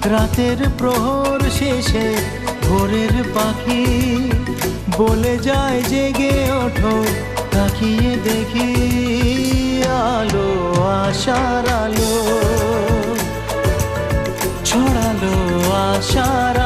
রাতের প্রহর শেষে ভোরের পাখি বলে যায় জেগে ওঠো, তাকিয়ে দেখি আলো, আশার আলো ছড়ালো, আশার